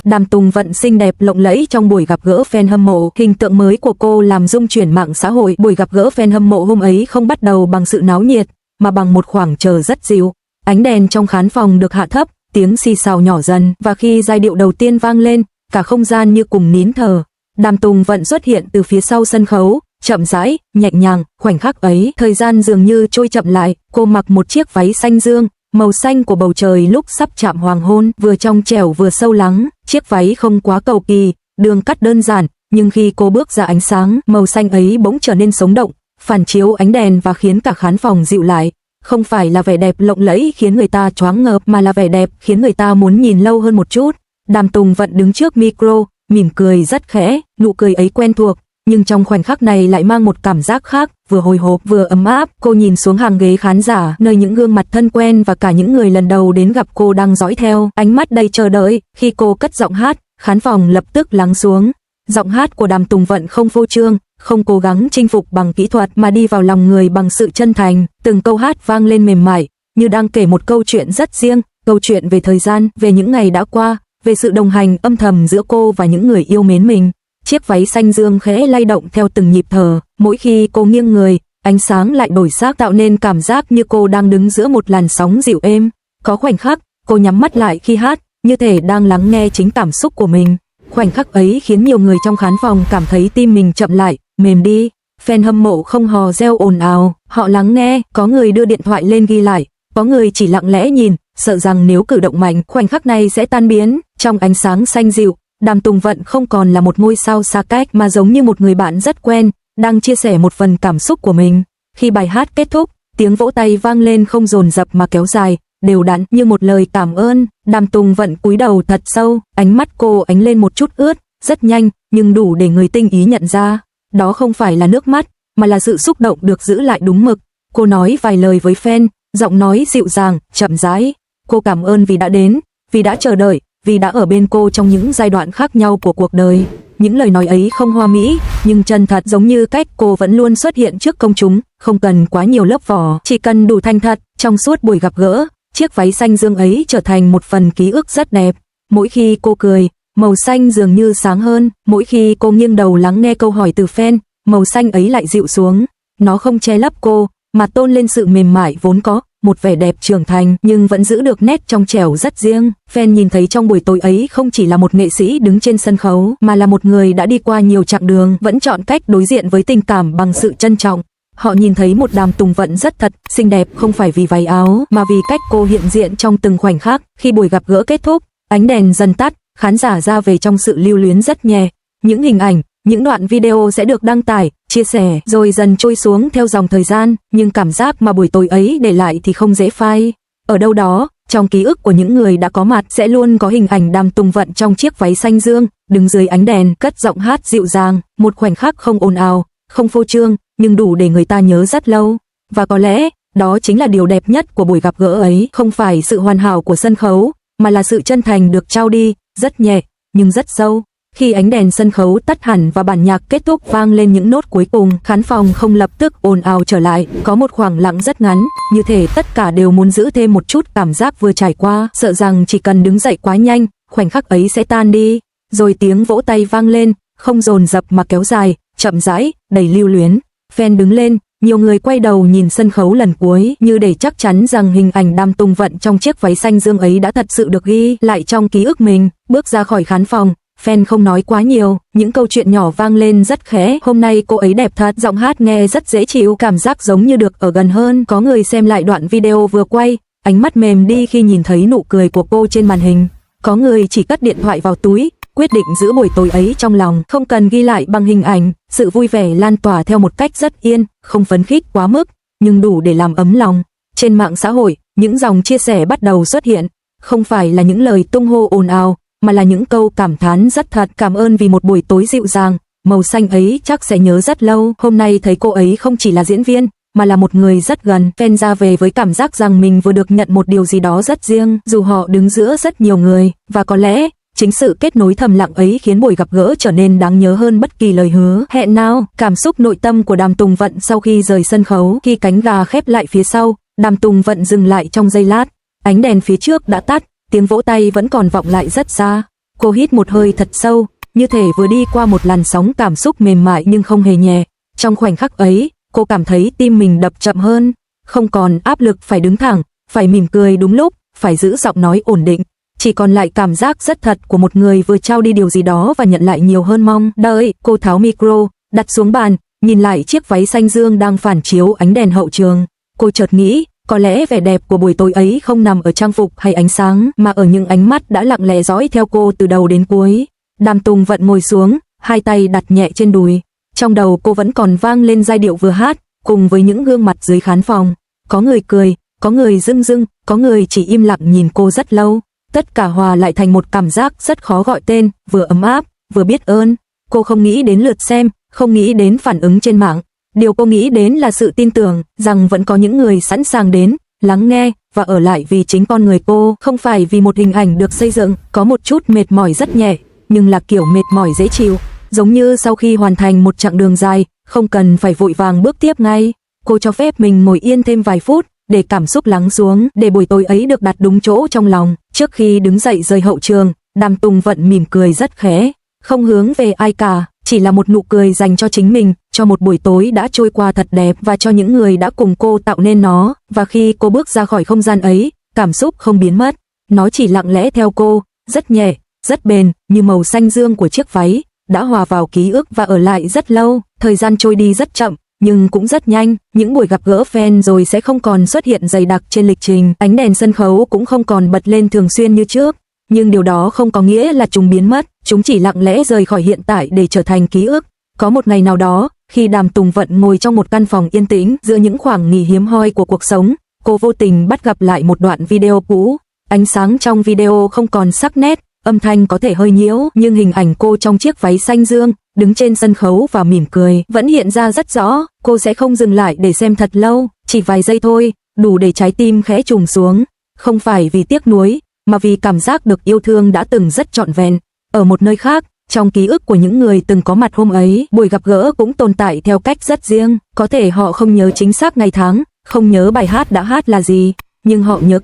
Đàm Tùng Vận xinh đẹp lộng lẫy trong buổi gặp gỡ fan hâm mộ, hình tượng mới của cô làm rung chuyển mạng xã hội. Buổi gặp gỡ fan hâm mộ hôm ấy không bắt đầu bằng sự náo nhiệt, mà bằng một khoảng chờ rất dịu. Ánh đèn trong khán phòng được hạ thấp, tiếng xì xào nhỏ dần, và khi giai điệu đầu tiên vang lên, cả không gian như cùng nín thở. Đàm Tùng Vận xuất hiện từ phía sau sân khấu, chậm rãi, nhẹ nhàng. Khoảnh khắc ấy, thời gian dường như trôi chậm lại. Cô mặc một chiếc váy xanh dương, màu xanh của bầu trời lúc sắp chạm hoàng hôn, vừa trong trẻo vừa sâu lắng. Chiếc váy không quá cầu kỳ, đường cắt đơn giản, nhưng khi cô bước ra ánh sáng, màu xanh ấy bỗng trở nên sống động, phản chiếu ánh đèn và khiến cả khán phòng dịu lại. Không phải là vẻ đẹp lộng lẫy khiến người ta choáng ngợp, mà là vẻ đẹp khiến người ta muốn nhìn lâu hơn một chút. Đàm Tùng Vận đứng trước micro, mỉm cười rất khẽ, nụ cười ấy quen thuộc, nhưng trong khoảnh khắc này lại mang một cảm giác khác, vừa hồi hộp vừa ấm áp. Cô nhìn xuống hàng ghế khán giả, nơi những gương mặt thân quen và cả những người lần đầu đến gặp cô đang dõi theo, ánh mắt đầy chờ đợi. Khi cô cất giọng hát, khán phòng lập tức lắng xuống. Giọng hát của Đàm Tùng Vận không phô trương, không cố gắng chinh phục bằng kỹ thuật, mà đi vào lòng người bằng sự chân thành. Từng câu hát vang lên mềm mại, như đang kể một câu chuyện rất riêng, câu chuyện về thời gian, về những ngày đã qua, về sự đồng hành âm thầm giữa cô và những người yêu mến mình. Chiếc váy xanh dương khẽ lay động theo từng nhịp thở, mỗi khi cô nghiêng người, ánh sáng lại đổi sắc, tạo nên cảm giác như cô đang đứng giữa một làn sóng dịu êm. Có khoảnh khắc, cô nhắm mắt lại khi hát, như thể đang lắng nghe chính cảm xúc của mình. Khoảnh khắc ấy khiến nhiều người trong khán phòng cảm thấy tim mình chậm lại, mềm đi. Fan hâm mộ không hò reo ồn ào, họ lắng nghe, có người đưa điện thoại lên ghi lại, có người chỉ lặng lẽ nhìn, sợ rằng nếu cử động mạnh, khoảnh khắc này sẽ tan biến. Trong ánh sáng xanh dịu, Đàm Tùng Vận không còn là một ngôi sao xa cách, mà giống như một người bạn rất quen, đang chia sẻ một phần cảm xúc của mình. Khi bài hát kết thúc, tiếng vỗ tay vang lên không dồn dập mà kéo dài, đều đặn như một lời cảm ơn. Đàm Tùng Vận cúi đầu thật sâu, ánh mắt cô ánh lên một chút ướt, rất nhanh, nhưng đủ để người tinh ý nhận ra. Đó không phải là nước mắt, mà là sự xúc động được giữ lại đúng mực. Cô nói vài lời với fan, giọng nói dịu dàng, chậm rãi. Cô cảm ơn vì đã đến, vì đã chờ đợi, vì đã ở bên cô trong những giai đoạn khác nhau của cuộc đời. Những lời nói ấy không hoa mỹ, nhưng chân thật, giống như cách cô vẫn luôn xuất hiện trước công chúng, không cần quá nhiều lớp vỏ, chỉ cần đủ thành thật. Trong suốt buổi gặp gỡ, chiếc váy xanh dương ấy trở thành một phần ký ức rất đẹp. Mỗi khi cô cười, màu xanh dường như sáng hơn, mỗi khi cô nghiêng đầu lắng nghe câu hỏi từ fan, màu xanh ấy lại dịu xuống. Nó không che lấp cô, mà tôn lên sự mềm mại vốn có, một vẻ đẹp trưởng thành nhưng vẫn giữ được nét trong trẻo rất riêng. Fan nhìn thấy trong buổi tối ấy không chỉ là một nghệ sĩ đứng trên sân khấu, mà là một người đã đi qua nhiều chặng đường, vẫn chọn cách đối diện với tình cảm bằng sự trân trọng. Họ nhìn thấy một Đàm Tùng Vận rất thật, xinh đẹp không phải vì váy áo, mà vì cách cô hiện diện trong từng khoảnh khắc. Khi buổi gặp gỡ kết thúc, ánh đèn dần tắt, khán giả ra về trong sự lưu luyến rất nhẹ. Những hình ảnh, những đoạn video sẽ được đăng tải, chia sẻ, rồi dần trôi xuống theo dòng thời gian, nhưng cảm giác mà buổi tối ấy để lại thì không dễ phai. Ở đâu đó, trong ký ức của những người đã có mặt sẽ luôn có hình ảnh Đàm Tùng Vận trong chiếc váy xanh dương, đứng dưới ánh đèn, cất giọng hát dịu dàng, một khoảnh khắc không ồn ào, không phô trương, nhưng đủ để người ta nhớ rất lâu. Và có lẽ, đó chính là điều đẹp nhất của buổi gặp gỡ ấy, không phải sự hoàn hảo của sân khấu, mà là sự chân thành được trao đi, rất nhẹ, nhưng rất sâu. Khi ánh đèn sân khấu tắt hẳn và bản nhạc kết thúc vang lên những nốt cuối cùng, khán phòng không lập tức ồn ào trở lại, có một khoảng lặng rất ngắn, như thể tất cả đều muốn giữ thêm một chút cảm giác vừa trải qua, sợ rằng chỉ cần đứng dậy quá nhanh, khoảnh khắc ấy sẽ tan đi. Rồi tiếng vỗ tay vang lên, không dồn dập mà kéo dài, chậm rãi, đầy lưu luyến. Fan đứng lên, nhiều người quay đầu nhìn sân khấu lần cuối, như để chắc chắn rằng hình ảnh Đàm Tùng Vận trong chiếc váy xanh dương ấy đã thật sự được ghi lại trong ký ức mình. Bước ra khỏi khán phòng, fan không nói quá nhiều, những câu chuyện nhỏ vang lên rất khẽ. Hôm nay cô ấy đẹp thật, giọng hát nghe rất dễ chịu, cảm giác giống như được ở gần hơn. Có người xem lại đoạn video vừa quay, ánh mắt mềm đi khi nhìn thấy nụ cười của cô trên màn hình. Có người chỉ cất điện thoại vào túi, quyết định giữ buổi tối ấy trong lòng, không cần ghi lại bằng hình ảnh. Sự vui vẻ lan tỏa theo một cách rất yên, không phấn khích quá mức, nhưng đủ để làm ấm lòng. Trên mạng xã hội, những dòng chia sẻ bắt đầu xuất hiện, không phải là những lời tung hô ồn ào, mà là những câu cảm thán rất thật. Cảm ơn vì một buổi tối dịu dàng, màu xanh ấy chắc sẽ nhớ rất lâu. Hôm nay thấy cô ấy không chỉ là diễn viên, mà là một người rất gần. Fan ra về với cảm giác rằng mình vừa được nhận một điều gì đó rất riêng, dù họ đứng giữa rất nhiều người. Và có lẽ, chính sự kết nối thầm lặng ấy khiến buổi gặp gỡ trở nên đáng nhớ hơn bất kỳ lời hứa hẹn nào. Cảm xúc nội tâm của Đàm Tùng Vận sau khi rời sân khấu. Khi cánh gà khép lại phía sau, Đàm Tùng Vận dừng lại trong giây lát. Ánh đèn phía trước đã tắt, tiếng vỗ tay vẫn còn vọng lại rất xa. Cô hít một hơi thật sâu, như thể vừa đi qua một làn sóng cảm xúc mềm mại nhưng không hề nhẹ. Trong khoảnh khắc ấy, cô cảm thấy tim mình đập chậm hơn, không còn áp lực phải đứng thẳng, phải mỉm cười đúng lúc, phải giữ giọng nói ổn định. Chỉ còn lại cảm giác rất thật của một người vừa trao đi điều gì đó và nhận lại nhiều hơn mong đợi. Cô tháo micro, đặt xuống bàn, nhìn lại chiếc váy xanh dương đang phản chiếu ánh đèn hậu trường. Cô chợt nghĩ, có lẽ vẻ đẹp của buổi tối ấy không nằm ở trang phục hay ánh sáng, mà ở những ánh mắt đã lặng lẽ dõi theo cô từ đầu đến cuối. Đàm Tùng Vận ngồi xuống, hai tay đặt nhẹ trên đùi. Trong đầu cô vẫn còn vang lên giai điệu vừa hát, cùng với những gương mặt dưới khán phòng. Có người cười, có người rưng rưng, có người chỉ im lặng nhìn cô rất lâu. Tất cả hòa lại thành một cảm giác rất khó gọi tên, vừa ấm áp, vừa biết ơn. Cô không nghĩ đến lượt xem, không nghĩ đến phản ứng trên mạng. Điều cô nghĩ đến là sự tin tưởng rằng vẫn có những người sẵn sàng đến, lắng nghe và ở lại vì chính con người cô, không phải vì một hình ảnh được xây dựng. Có một chút mệt mỏi rất nhẹ, nhưng là kiểu mệt mỏi dễ chịu, giống như sau khi hoàn thành một chặng đường dài, không cần phải vội vàng bước tiếp ngay. Cô cho phép mình ngồi yên thêm vài phút, để cảm xúc lắng xuống, để buổi tối ấy được đặt đúng chỗ trong lòng. Trước khi đứng dậy rời hậu trường, Đàm Tùng Vận mỉm cười rất khẽ, không hướng về ai cả, chỉ là một nụ cười dành cho chính mình, cho một buổi tối đã trôi qua thật đẹp và cho những người đã cùng cô tạo nên nó. Và khi cô bước ra khỏi không gian ấy, cảm xúc không biến mất, nó chỉ lặng lẽ theo cô, rất nhẹ, rất bền, như màu xanh dương của chiếc váy, đã hòa vào ký ức và ở lại rất lâu. Thời gian trôi đi rất chậm, nhưng cũng rất nhanh. Những buổi gặp gỡ fan rồi sẽ không còn xuất hiện dày đặc trên lịch trình, ánh đèn sân khấu cũng không còn bật lên thường xuyên như trước. Nhưng điều đó không có nghĩa là chúng biến mất, chúng chỉ lặng lẽ rời khỏi hiện tại để trở thành ký ức. Có một ngày nào đó, khi Đàm Tùng Vận ngồi trong một căn phòng yên tĩnh giữa những khoảng nghỉ hiếm hoi của cuộc sống, cô vô tình bắt gặp lại một đoạn video cũ. Ánh sáng trong video không còn sắc nét, âm thanh có thể hơi nhiễu, nhưng hình ảnh cô trong chiếc váy xanh dương, đứng trên sân khấu và mỉm cười, vẫn hiện ra rất rõ. Cô sẽ không dừng lại để xem thật lâu, chỉ vài giây thôi, đủ để trái tim khẽ trùng xuống. Không phải vì tiếc nuối, mà vì cảm giác được yêu thương đã từng rất trọn vẹn. Ở một nơi khác, trong ký ức của những người từng có mặt hôm ấy, buổi gặp gỡ cũng tồn tại theo cách rất riêng. Có thể họ không nhớ chính xác ngày tháng, không nhớ bài hát đã hát là gì, nhưng họ nhớ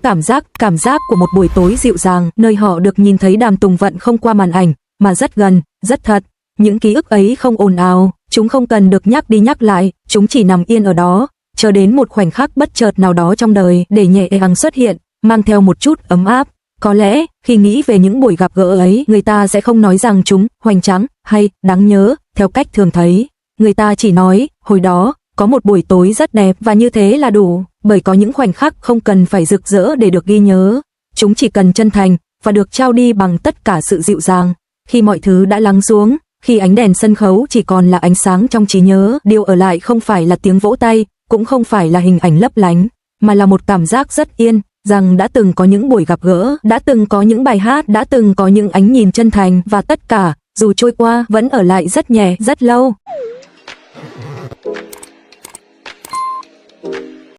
cảm giác của một buổi tối dịu dàng, nơi họ được nhìn thấy Đàm Tùng Vận không qua màn ảnh, mà rất gần, rất thật. Những ký ức ấy không ồn ào, chúng không cần được nhắc đi nhắc lại, chúng chỉ nằm yên ở đó, chờ đến một khoảnh khắc bất chợt nào đó trong đời để nhẹ nhàng xuất hiện, mang theo một chút ấm áp. Có lẽ, khi nghĩ về những buổi gặp gỡ ấy, người ta sẽ không nói rằng chúng hoành tráng hay đáng nhớ theo cách thường thấy. Người ta chỉ nói, hồi đó, có một buổi tối rất đẹp và như thế là đủ, bởi có những khoảnh khắc không cần phải rực rỡ để được ghi nhớ. Chúng chỉ cần chân thành và được trao đi bằng tất cả sự dịu dàng. Khi mọi thứ đã lắng xuống, khi ánh đèn sân khấu chỉ còn là ánh sáng trong trí nhớ, điều ở lại không phải là tiếng vỗ tay, cũng không phải là hình ảnh lấp lánh, mà là một cảm giác rất yên, rằng đã từng có những buổi gặp gỡ, đã từng có những bài hát, đã từng có những ánh nhìn chân thành, và tất cả, dù trôi qua, vẫn ở lại rất nhẹ, rất lâu.